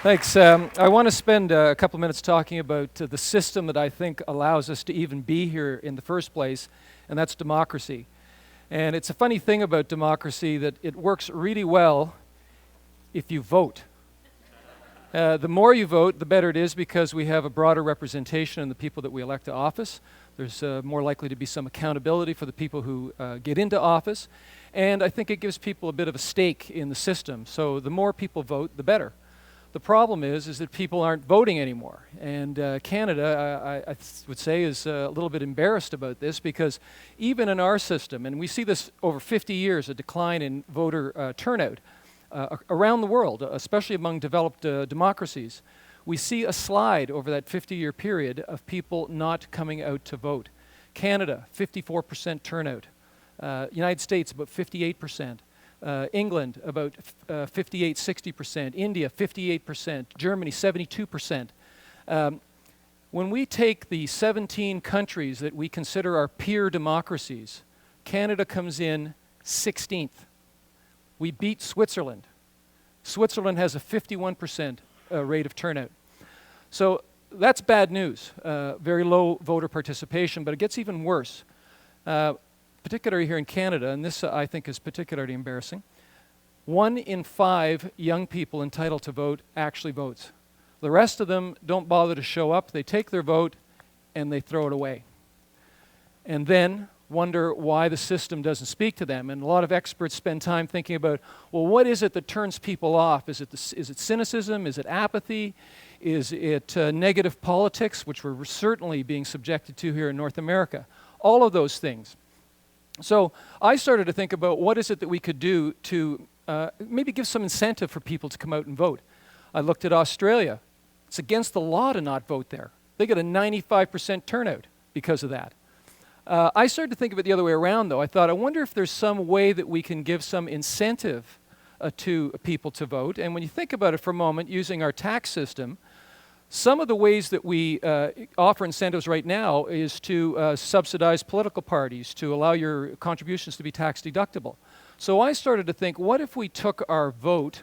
Thanks. I want to spend a couple minutes talking about the system that I think allows us to even be here in the first place, and that's democracy. And it's a funny thing about democracy that it works really well if you vote. The more you vote, the better it is, because we have a broader representation in the people that we elect to office. There's more likely to be some accountability for the people who get into office. And I think it gives people a bit of a stake in the system. So the more people vote, the better. The problem is that people aren't voting anymore. And Canada, I would say, is a little bit embarrassed about this, because even in our system, and we see this over 50 years, a decline in voter turnout around the world, especially among developed democracies, we see a slide over that 50-year period of people not coming out to vote. Canada, 54% turnout. United States, about 58%. England, about 58, 60%. India, 58%. Germany, 72%. When we take the 17 countries that we consider our peer democracies, Canada comes in 16th. We beat Switzerland. Switzerland has a 51% rate of turnout. So that's bad news. Very low voter participation, but it gets even worse. Particularly here in Canada, and this I think is particularly embarrassing. 1 in 5 young people entitled to vote actually votes. The rest of them don't bother to show up. They take their vote and they throw it away. And then wonder why the system doesn't speak to them. And a lot of experts spend time thinking about, well, what is it that turns people off? Is it cynicism? Is it apathy? Is it negative politics, which we're certainly being subjected to here in North America? All of those things. So I started to think about what is it that we could do to maybe give some incentive for people to come out and vote. I looked at Australia. It's against the law to not vote there. They get a 95% turnout because of that. I started to think of it the other way around, though. I thought, I wonder if there's some way that we can give some incentive to people to vote. And when you think about it for a moment, using our tax system, some of the ways that we offer incentives right now is to subsidize political parties, to allow your contributions to be tax deductible. So I started to think, what if we took our vote,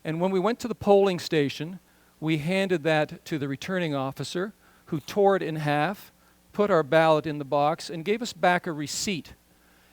and when we went to the polling station, we handed that to the returning officer, who tore it in half, put our ballot in the box, and gave us back a receipt.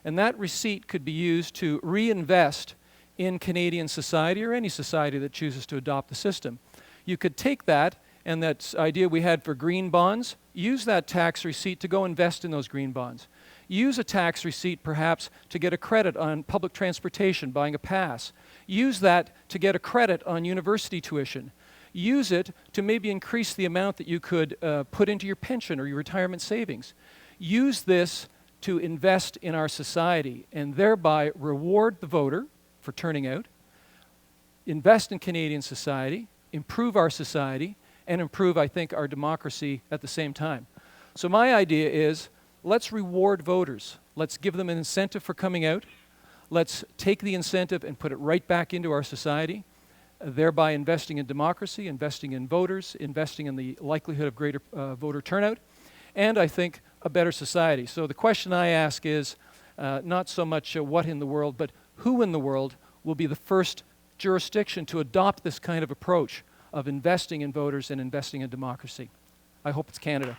And that receipt could be used to reinvest in Canadian society, or any society that chooses to adopt the system. You could take that and that idea we had for green bonds, use that tax receipt to go invest in those green bonds. Use a tax receipt perhaps to get a credit on public transportation, buying a pass. Use that to get a credit on university tuition. Use it to maybe increase the amount that you could put into your pension or your retirement savings. Use this to invest in our society and thereby reward the voter for turning out, invest in Canadian society, improve our society, and improve, I think, our democracy at the same time. So my idea is, let's reward voters. Let's give them an incentive for coming out. Let's take the incentive and put it right back into our society, thereby investing in democracy, investing in voters, investing in the likelihood of greater voter turnout, and I think a better society. So the question I ask is not so much what in the world, but who in the world will be the first jurisdiction to adopt this kind of approach of investing in voters and investing in democracy. I hope it's Canada.